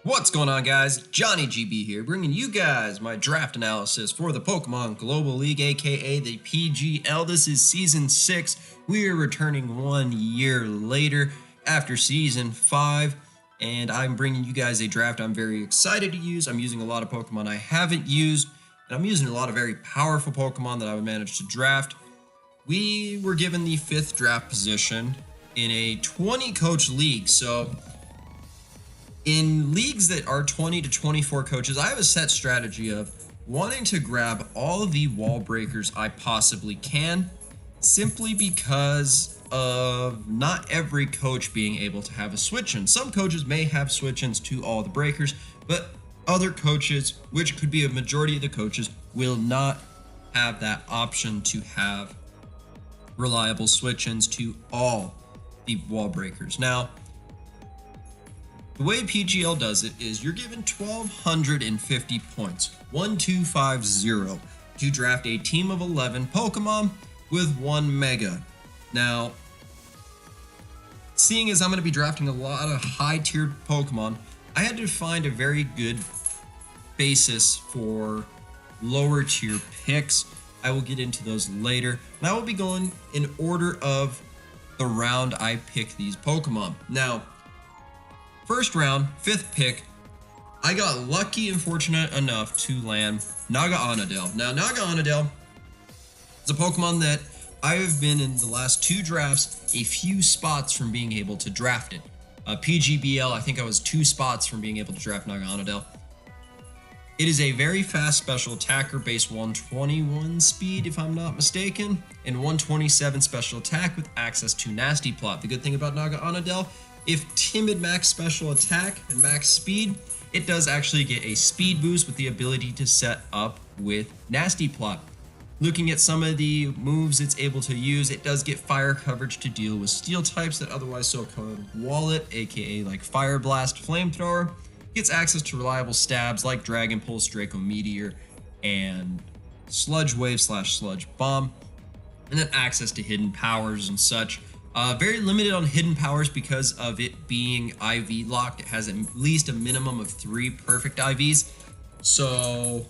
What's going on, guys? Johnny GB here, bringing you guys my draft analysis for the Pokemon Global League, aka the PGL. This is Season 6. We are returning 1 year later after Season 5, and I'm bringing you guys a draft I'm very excited to use. I'm using a lot of Pokemon I haven't used, and I'm using a lot of very powerful Pokemon that I managed to draft. We were given the 5th draft position in a 20-coach league, so in leagues that are 20 to 24 coaches, I have a set strategy of wanting to grab all of the wall breakers I possibly can, simply because of not every coach being able to have a switch-in. Some coaches may have switch-ins to all the breakers, but other coaches, which could be a majority of the coaches, will not have that option to have reliable switch-ins to all the wall breakers. Now, the way PGL does it is you're given 1,250 points, 1250, to draft a team of 11 Pokemon with 1 Mega. Now, seeing as I'm going to be drafting a lot of high-tiered Pokemon, I had to find a very good basis for lower-tier picks. I will get into those later, and I will be going in order of the round I pick these Pokemon. Now, first round, 5th pick, I got lucky and fortunate enough to land Naga. Now, Naga is a Pokemon that I have been in the last 2 drafts a few spots from being able to draft it. PGBL, I think I was 2 spots from being able to draft Naga. It is a very fast special attacker, base 121 speed if I'm not mistaken, and 127 special attack with access to Nasty Plot. The good thing about Naga, if timid max special attack and max speed, it does actually get a speed boost with the ability to set up with Nasty Plot. Looking at some of the moves it's able to use, it does get fire coverage to deal with steel types that otherwise so-called wall it, aka like Fire Blast, Flamethrower. Gets access to reliable stabs like Dragon Pulse, Draco Meteor, and Sludge Wave / Sludge Bomb, and then access to hidden powers and such. Very limited on hidden powers because of it being IV locked. It has at least a minimum of 3 perfect IVs, so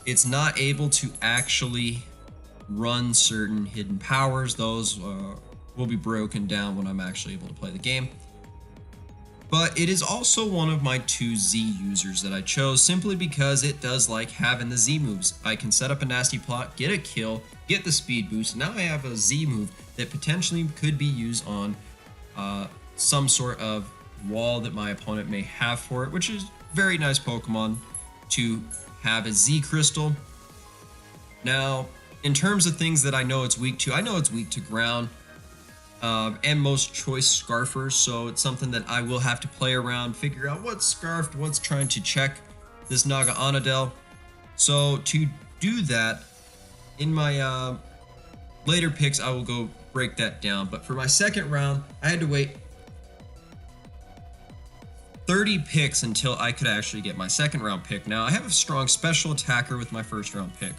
it's not able to actually run certain hidden powers. Those will be broken down when I'm actually able to play the game. But it is also one of my 2 Z users that I chose simply because it does like having the Z moves. I can set up a Nasty Plot, get a kill, get the speed boost. Now I have a Z move that potentially could be used on some sort of wall that my opponent may have for it, which is very nice Pokemon to have a Z Crystal. Now, in terms of things that I know it's weak to, I know it's weak to ground and most choice Scarfers, so it's something that I will have to play around, figure out what's Scarfed, what's trying to check this Naga. So to do that, in my later picks, I will go break that down. But for my second round, I had to wait 30 picks until I could actually get my second round pick. Now, I have a strong special attacker with my first round pick.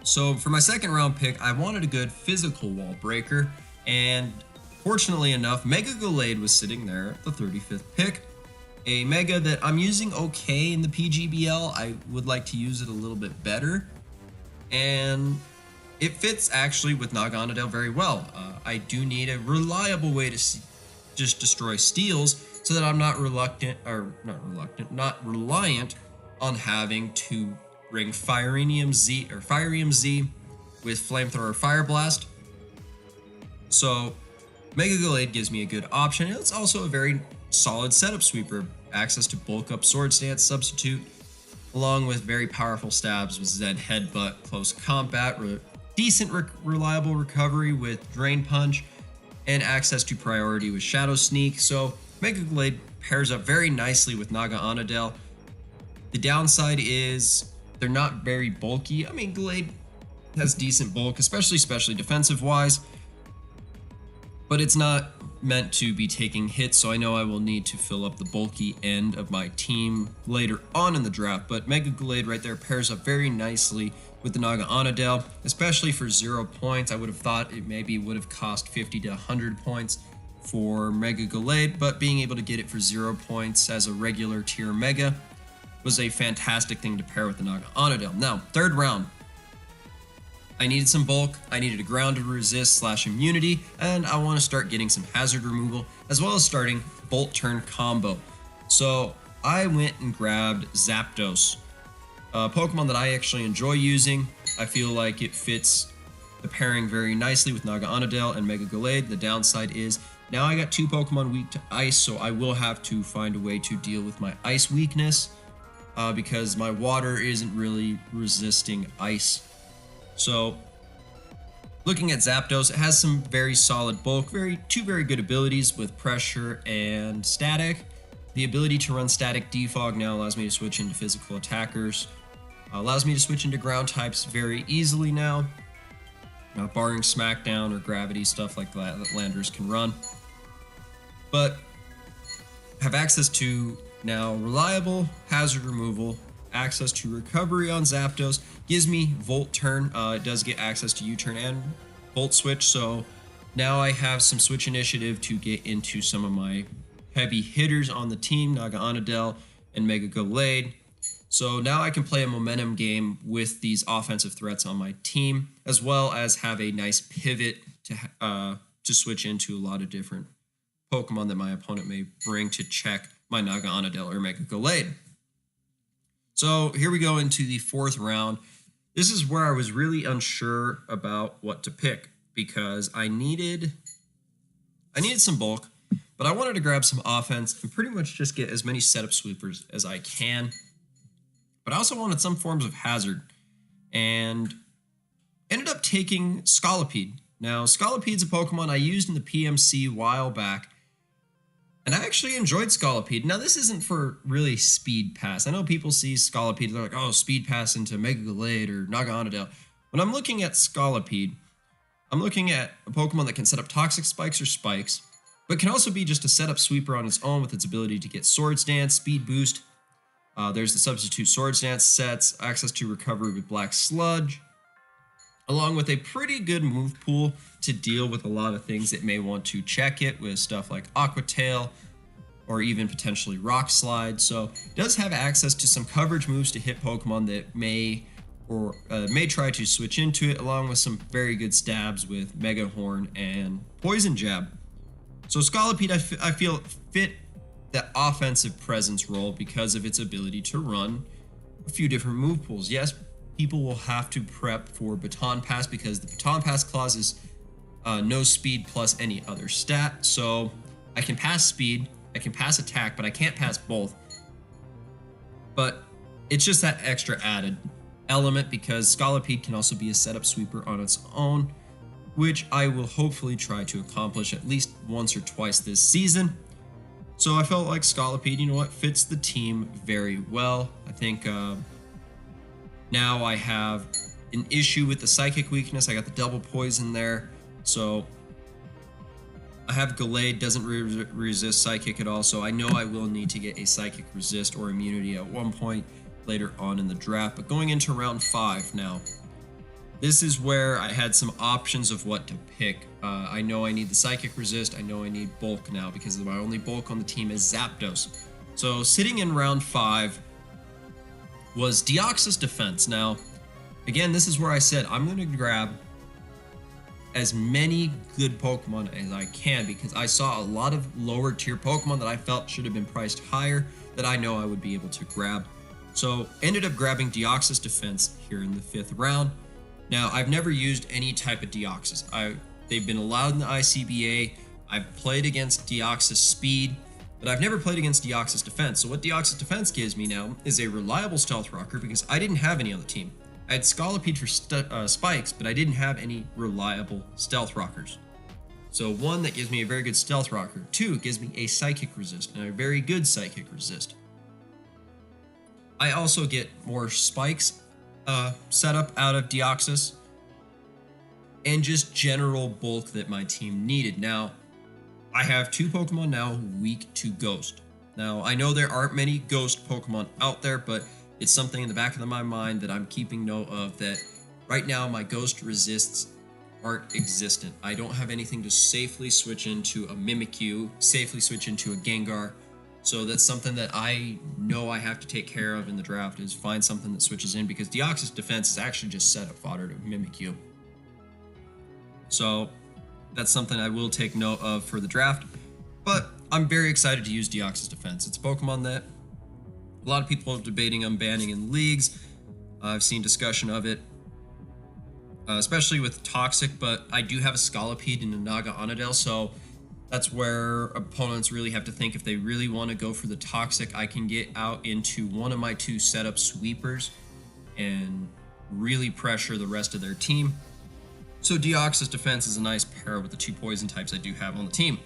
So for my second round pick, I wanted a good physical wall breaker. And fortunately enough, Mega Gallade was sitting there at the 35th pick. A Mega that I'm using okay in the PGBL. I would like to use it a little bit better. And it fits actually with Naga very well. I do need a reliable way to just destroy steals so that I'm not reliant on having to bring Firenium Z with Flamethrower Fire Blast. So Mega Gallade gives me a good option. It's also a very solid setup sweeper. Access to bulk up Sword Stance substitute, along with very powerful stabs with Zen Headbutt, Close Combat, decent reliable recovery with Drain Punch, and access to priority with Shadow Sneak. So Mega Gallade pairs up very nicely with Naga. The downside is they're not very bulky. I mean, Gallade has decent bulk, especially defensive wise, but it's not meant to be taking hits, so I know I will need to fill up the bulky end of my team later on in the draft. But Mega Gallade right there pairs up very nicely with the Naga, especially for 0 points. I would have thought it maybe would have cost 50 to 100 points for Mega Gallade, but being able to get it for 0 points as a regular tier Mega was a fantastic thing to pair with the Naga Onodale. Now, third round. I needed some bulk, I needed a grounded resist / immunity, and I want to start getting some hazard removal, as well as starting Bolt Turn combo. So I went and grabbed Zapdos, a Pokemon that I actually enjoy using. I feel like it fits the pairing very nicely with Naga Onodale and Mega Gallade. The downside is now I got 2 Pokemon weak to ice, so I will have to find a way to deal with my ice weakness because my water isn't really resisting ice. So looking at Zapdos, it has some very solid bulk, two very good abilities with pressure and static. The ability to run static defog now allows me to switch into physical attackers, allows me to switch into ground types very easily now, barring Smackdown or Gravity, stuff like that Landers can run. But have access to now reliable hazard removal, access to recovery on Zapdos, gives me Volt Turn. It does get access to U-Turn and Volt Switch, so now I have some switch initiative to get into some of my heavy hitters on the team, Naga Onodale and Mega Gallade. So now I can play a momentum game with these offensive threats on my team, as well as have a nice pivot to switch into a lot of different Pokemon that my opponent may bring to check my Naga Onodale or Mega Gallade. So here we go into the 4th round. This is where I was really unsure about what to pick because I needed some bulk, but I wanted to grab some offense and pretty much just get as many setup sweepers as I can. But I also wanted some forms of hazard and ended up taking Scolipede. Now, Scolipede's a Pokemon I used in the PMC a while back, and I actually enjoyed Scolipede. Now, this isn't for really Speed Pass. I know people see Scolipede, they're like, oh, Speed Pass into Mega Gallade or Naga Onodale. When I'm looking at Scolipede, I'm looking at a Pokemon that can set up Toxic Spikes or Spikes, but can also be just a setup sweeper on its own with its ability to get Swords Dance, Speed Boost. There's the Substitute Swords Dance sets, access to recovery with Black Sludge, along with a pretty good move pool to deal with a lot of things that may want to check it with stuff like Aqua Tail or even potentially Rock Slide. So it does have access to some coverage moves to hit Pokemon that may try to switch into it, along with some very good stabs with Mega Horn and Poison Jab. So Scolipede, I feel fit that offensive presence role because of its ability to run a few different move pools. Yes, people will have to prep for Baton Pass because the Baton Pass clause is no speed plus any other stat. So I can pass speed, I can pass attack, but I can't pass both. But it's just that extra added element because Scolipede can also be a setup sweeper on its own, which I will hopefully try to accomplish at least once or twice this season. So I felt like Scolipede, you know what, fits the team very well. I think now I have an issue with the Psychic weakness. I got the double poison there. So I have Gallade, doesn't resist Psychic at all. So I know I will need to get a Psychic resist or immunity at one point later on in the draft. But going into round 5 now, this is where I had some options of what to pick. I know I need the Psychic resist. I know I need bulk now because my only bulk on the team is Zapdos. So sitting in round 5 was Deoxys Defense. Now, again, this is where I said I'm going to grab as many good Pokemon as I can because I saw a lot of lower tier Pokemon that I felt should have been priced higher that I know I would be able to grab. So ended up grabbing Deoxys Defense here in the 5th round. Now, I've never used any type of Deoxys. They've been allowed in the ICBA. I've played against Deoxys Speed, but I've never played against Deoxys Defense. So what Deoxys Defense gives me now is a reliable Stealth Rocker because I didn't have any on the team. I had Scolipede for Spikes, but I didn't have any reliable Stealth Rockers. So 1, that gives me a very good Stealth Rocker. 2, it gives me a Psychic Resist, and a very good Psychic Resist. I also get more Spikes set up out of Deoxys, and just general bulk that my team needed. Now, I have 2 Pokemon now weak to Ghost. Now, I know there aren't many Ghost Pokemon out there, but it's something in the back of my mind that I'm keeping note of that right now my Ghost resists aren't existent. I don't have anything to safely switch into a Mimikyu, safely switch into a Gengar. So that's something that I know I have to take care of in the draft, is find something that switches in, because Deoxys Defense is actually just setup fodder to Mimikyu. So that's something I will take note of for the draft. But I'm very excited to use Deoxys Defense. It's a Pokemon that a lot of people are debating unbanning in leagues. I've seen discussion of it, especially with Toxic, but I do have a Scolipede and a Naga, so that's where opponents really have to think if they really want to go for the Toxic. I can get out into one of my 2 setup sweepers and really pressure the rest of their team. So Deoxys Defense is a nice pair with the 2 poison types I do have on the team.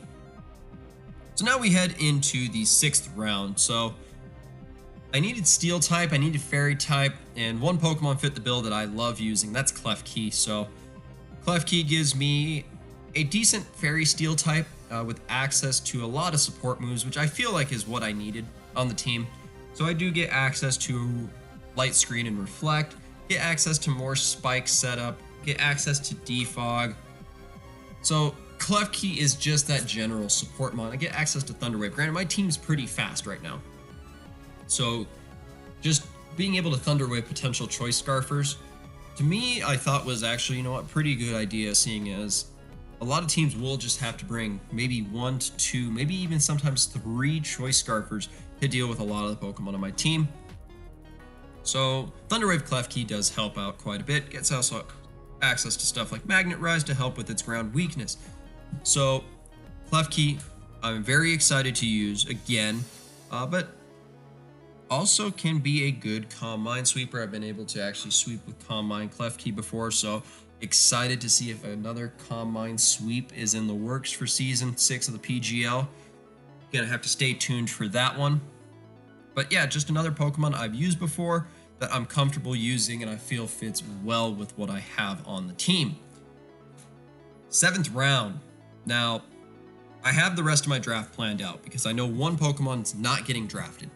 So now we head into the 6th round. So I needed Steel type, I needed Fairy type, and one Pokemon fit the bill that I love using. That's Klefki. So Klefki gives me a decent Fairy Steel type with access to a lot of support moves, which I feel like is what I needed on the team. So I do get access to Light Screen and Reflect, get access to more Spike setup, get access to Defog. So Klefki is just that general support mon. I get access to Thunder Wave. Granted, my team's pretty fast right now, so just being able to Thunder Wave potential Choice Scarfers, to me, I thought was actually, pretty good idea, seeing as a lot of teams will just have to bring maybe 1 to 2, maybe even sometimes 3 Choice Scarfers to deal with a lot of the Pokemon on my team. So Thunder Wave Klefki does help out quite a bit. Gets also access to stuff like Magnet Rise to help with its ground weakness. So Klefki, I'm very excited to use again, but also can be a good Calm Mind sweeper. I've been able to actually sweep with Calm Mind Klefki before, so excited to see if another Calm Mind sweep is in the works for Season 6 of the PGL. Gonna have to stay tuned for that one. But yeah, just another Pokemon I've used before that I'm comfortable using and I feel fits well with what I have on the team. 7th round. Now, I have the rest of my draft planned out because I know one Pokemon's not getting drafted,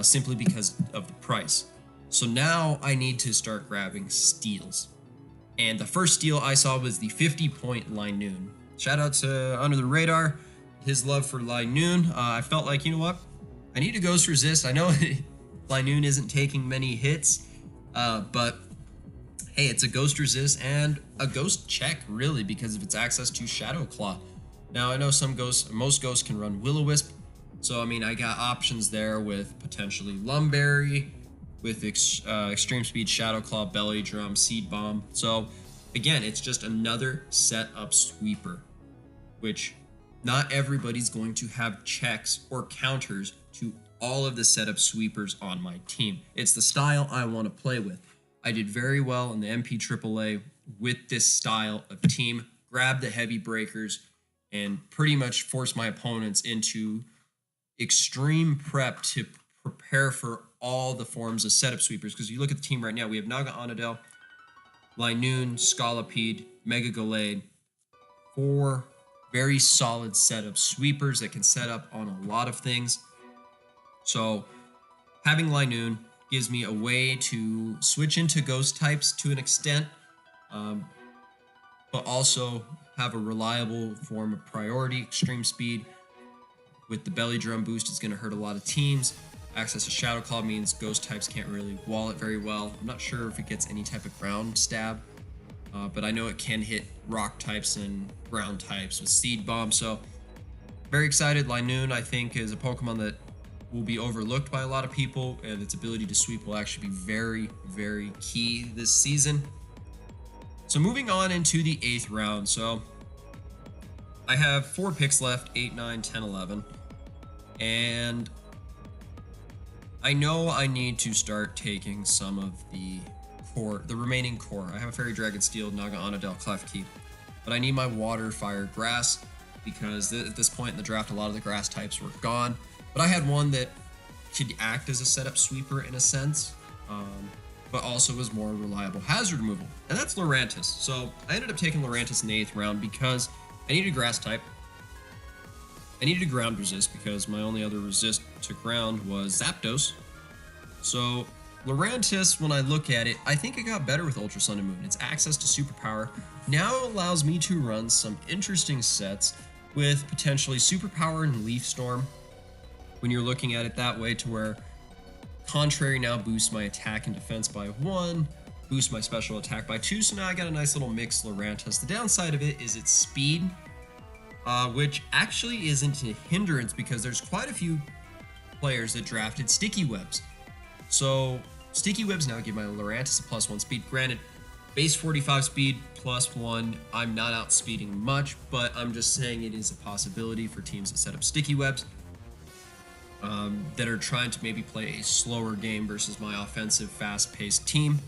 simply because of the price. So now I need to start grabbing steals. And the first steal I saw was the 50-point Linoone. Shout out to Under the Radar, his love for Linoone. I felt like, you know what? I need a Ghost Resist. I know Linoone isn't taking many hits, but hey, it's a Ghost Resist and a Ghost Check, really, because of its access to Shadow Claw. Now, I know most ghosts can run Will-O-Wisp, so I mean, I got options there with potentially Lumberry, with Extreme Speed, Shadow Claw, Belly Drum, Seed Bomb. So again, it's just another setup sweeper, which not everybody's going to have checks or counters to all of the setup sweepers on my team. It's the style I want to play with. I did very well in the MP AAA with this style of team, grab the heavy breakers, and pretty much force my opponents into extreme prep to prepare for all the forms of setup sweepers. Because you look at the team right now, we have Naga, Linoone, Scolipede, Mega Gallade, 4 very solid setup sweepers that can set up on a lot of things. So having Linoone gives me a way to switch into ghost types to an extent, but also have a reliable form of priority. Extreme Speed with the Belly Drum boost is going to hurt a lot of teams. Access to Shadow Claw means ghost types can't really wall it very well. I'm not sure if it gets any type of ground stab, but I know it can hit rock types and ground types with Seed Bomb. So very excited. Linoone, I think, is a Pokemon that will be overlooked by a lot of people, and its ability to sweep will actually be very, very key this season. So moving on into the 8th round. So I have 4 picks left, 8, 9, 10, 11. And I know I need to start taking some of the remaining core. I have a Fairy Dragon Steel, Naga, Klefki, but I need my Water, Fire, Grass, because at this point in the draft, a lot of the grass types were gone. But I had one that could act as a setup sweeper in a sense, but also was more reliable hazard removal, and that's Laurentis. So I ended up taking Laurentis in the 8th round because I needed a grass type. I needed a ground resist because my only other resist to ground was Zapdos. So Laurentis, when I look at it, I think it got better with Ultra Sun and Moon. Its access to Superpower now allows me to run some interesting sets with potentially Superpower and Leaf Storm when you're looking at it that way, to where Contrary now boosts my attack and defense by 1, boosts my special attack by 2, so now I got a nice little mix Laurentis. The downside of it is its speed, which actually isn't a hindrance because there's quite a few players that drafted Sticky Webs. So Sticky Webs now give my Laurentis a +1 speed. Granted, base 45 speed +1, I'm not outspeeding much, but I'm just saying it is a possibility for teams that set up Sticky Webs that are trying to maybe play a slower game versus my offensive, fast-paced team.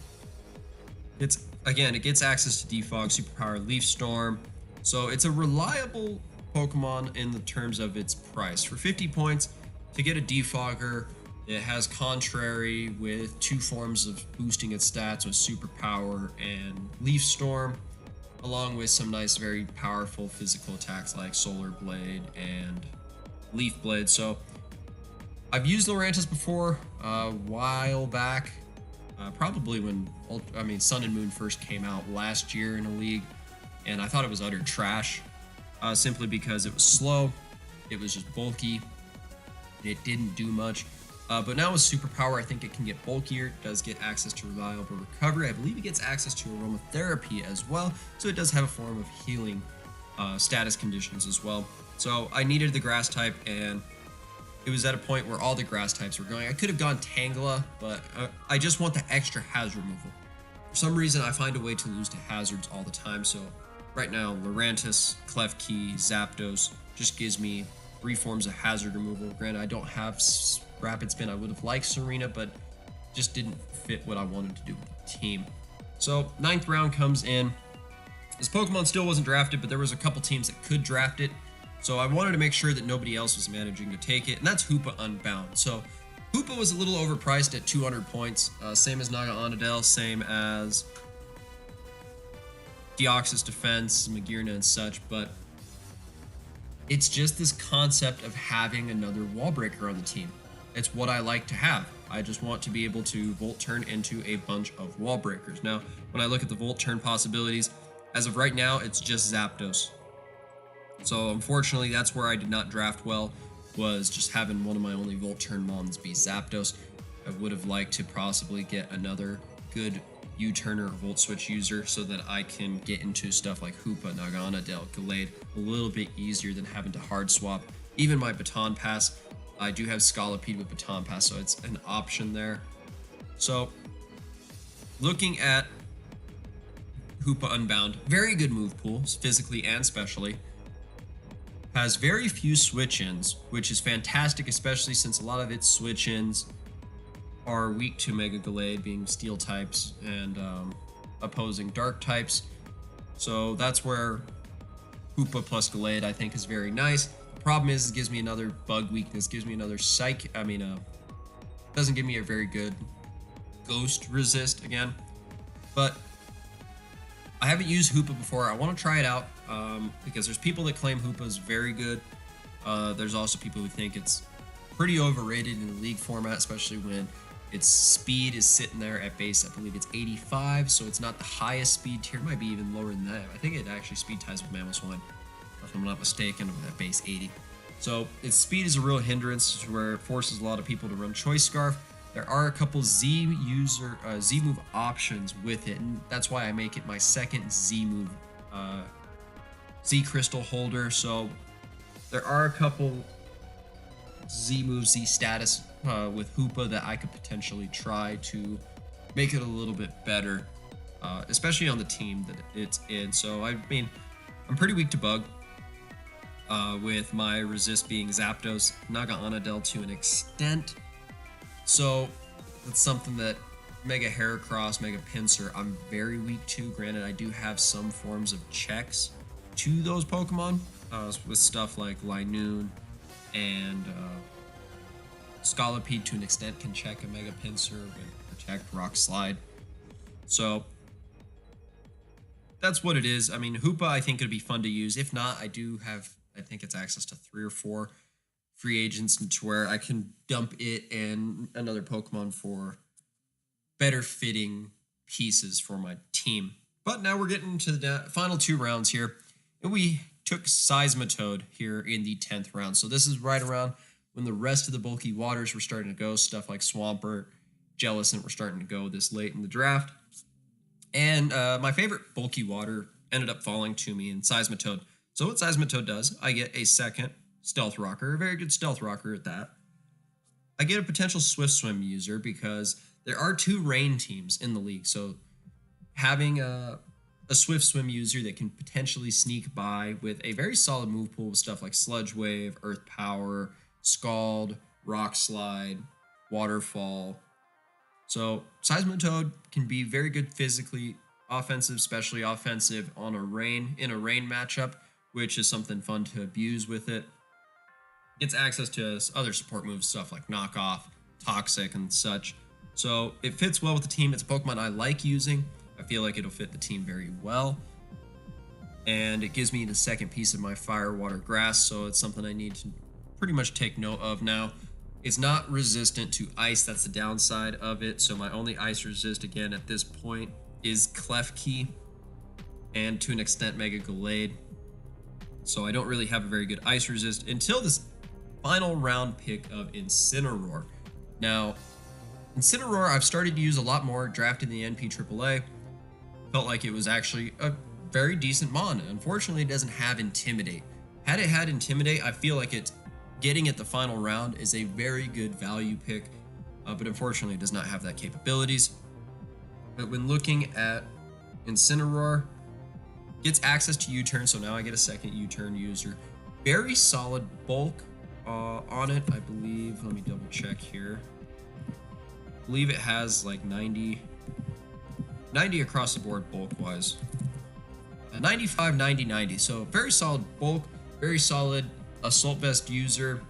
It gets access to Defog, Superpower, Leaf Storm, so it's a reliable Pokemon in the terms of its price. For 50 points, to get a Defogger, it has Contrary with 2 forms of boosting its stats with Superpower and Leaf Storm, along with some nice, very powerful physical attacks like Solar Blade and Leaf Blade. So I've used Laurentis before a while back, probably when Sun and Moon first came out last year in a league, and I thought it was utter trash, simply because it was slow, it was just bulky, it didn't do much. But now with Superpower, I think it can get bulkier. It does get access to reliable recovery. I believe it gets access to aromatherapy as well, so it does have a form of healing status conditions as well. So I needed the grass type, and it was at a point where all the grass types were going. I could have gone Tangela, but I just want the extra hazard removal. For some reason, I find a way to lose to hazards all the time, so right now, Laurentis, Klefki, Zapdos just gives me 3 forms of hazard removal. Granted, I don't have Rapid Spin. I would have liked Serena, but just didn't fit what I wanted to do with the team. So 9th round comes in. This Pokemon still wasn't drafted, but there was a couple teams that could draft it. So I wanted to make sure that nobody else was managing to take it, and that's Hoopa Unbound. So Hoopa was a little overpriced at 200 points, same as Naga Onadel, same as Deoxys Defense, Magirna, and such, but it's just this concept of having another wall breaker on the team. It's what I like to have. I just want to be able to Volt Turn into a bunch of wall breakers. Now, when I look at the Volt Turn possibilities, as of right now, it's just Zapdos. So unfortunately, that's where I did not draft well, was just having one of my only Volt Turn mons be Zapdos. I would have liked to possibly get another good U-turner or Volt Switch user so that I can get into stuff like Hoopa, Naga Onadel, Gallade a little bit easier than having to hard swap. Even my Baton Pass, I do have Scolipede with Baton Pass, so it's an option there. So looking at Hoopa Unbound, very good move pool, physically and specially. Has very few switch-ins, which is fantastic, especially since a lot of its switch-ins are weak to Mega Gallade, being steel types and opposing dark types. So that's where Hoopa plus Gallade I think is very nice. The problem is it gives me another bug weakness, gives me another doesn't give me a very good ghost resist again. But I haven't used Hoopa before. I want to try it out because there's people that claim Hoopa is very good. There's also people who think it's pretty overrated in the league format, especially when its speed is sitting there at base, I believe it's 85, so it's not the highest speed tier. It might be even lower than that. I think it actually speed ties with Mamoswine, if I'm not mistaken, at base 80. So its speed is a real hindrance where it forces a lot of people to run Choice Scarf. There are a couple Z move options with it, and that's why I make it my second Z move, Z crystal holder. So there are a couple Z move, Z status with Hoopa that I could potentially try to make it a little bit better, especially on the team that it's in. So I mean, I'm pretty weak to bug, with my resist being Zapdos, Naga Onadel to an extent. So that's something that Mega Heracross, Mega Pinsir, I'm very weak to. Granted, I do have some forms of checks to those Pokemon, with stuff like Linoone and Scolipede to an extent can check a Mega Pinsir with Protect, Rock Slide. So that's what it is. I mean, Hoopa I think it'd be fun to use. If not, I think it's access to 3 or 4 free agents to where I can dump it and another Pokemon for better fitting pieces for my team. But now we're getting to the final 2 rounds here, and we took Seismitoad here in the 10th round. So this is right around when the rest of the bulky waters were starting to go, stuff like Swampert, Jellicent were starting to go this late in the draft. And my favorite bulky water ended up falling to me in Seismitoad. So what Seismitoad does, I get a second Stealth Rocker, a very good Stealth Rocker at that. I get a potential Swift Swim user because there are 2 rain teams in the league. So having a Swift Swim user that can potentially sneak by with a very solid move pool with stuff like Sludge Wave, Earth Power, Scald, Rock Slide, Waterfall. So Seismitoad can be very good physically, offensive, especially offensive in a rain matchup, which is something fun to abuse with it. Gets access to other support moves, stuff like Knock Off, Toxic, and such. So it fits well with the team. It's a Pokemon I like using. I feel like it'll fit the team very well. And it gives me the second piece of my Fire, Water, Grass, so it's something I need to pretty much take note of now. It's not resistant to ice, that's the downside of it. So my only ice resist again at this point is Klefki and to an extent Mega Gallade. So I don't really have a very good ice resist until this final round pick of Incineroar. Now, Incineroar I've started to use a lot more, drafted in the NP AAA. Felt like it was actually a very decent mon. Unfortunately, it doesn't have Intimidate. Had it had Intimidate, I feel like it's getting at the final round is a very good value pick, but unfortunately it does not have that capabilities. But when looking at Incineroar, gets access to U-turn, so now I get a second U-turn user. Very solid bulk on it, I believe. Let me double check here. I believe it has like 90 across the board bulk wise. 95, 90, 90. So very solid bulk, very solid Assault Vest user.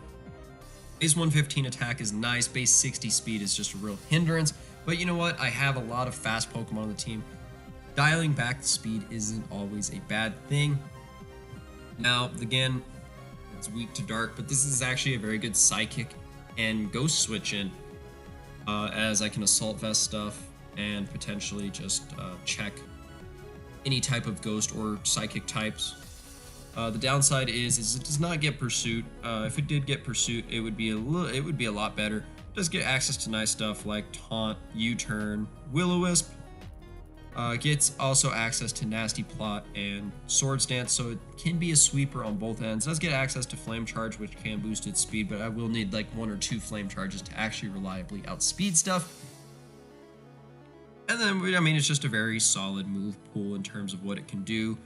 Base 115 attack is nice. Base 60 speed is just a real hindrance. But you know what? I have a lot of fast Pokemon on the team. Dialing back the speed isn't always a bad thing. Now, again, it's weak to dark, but this is actually a very good Psychic and Ghost switch in, as I can Assault Vest stuff and potentially just check any type of Ghost or Psychic types. The downside is it does not get Pursuit. If it did get Pursuit, it would be a lot better. It does get access to nice stuff like Taunt, U-turn, Will-O-Wisp. Gets also access to Nasty Plot and Swords Dance, so it can be a sweeper on both ends. Does get access to Flame Charge, which can boost its speed, but I will need like 1 or 2 Flame Charges to actually reliably outspeed stuff. And then, I mean, it's just a very solid move pool in terms of what it can do.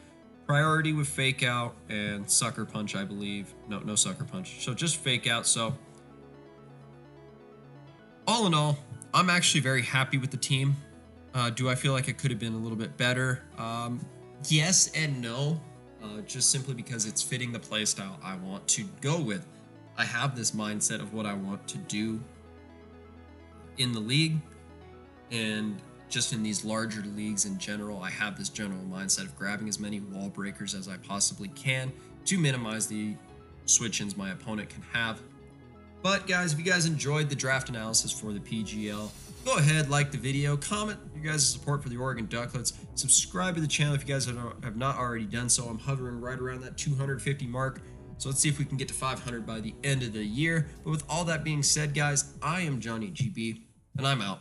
Priority with Fake Out and Sucker Punch, I believe. No Sucker Punch. So just Fake Out. So all in all, I'm actually very happy with the team. Do I feel like it could have been a little bit better? Yes and no. Just simply because it's fitting the playstyle I want to go with. I have this mindset of what I want to do in the league, and just in these larger leagues in general, I have this general mindset of grabbing as many wall breakers as I possibly can to minimize the switch-ins my opponent can have. But guys, if you guys enjoyed the draft analysis for the PGL, go ahead, like the video, comment your guys' support for the Oregon Duckletts, subscribe to the channel if you guys have not already done so. I'm hovering right around that 250 mark, so let's see if we can get to 500 by the end of the year. But with all that being said, guys, I am Johnny GB, and I'm out.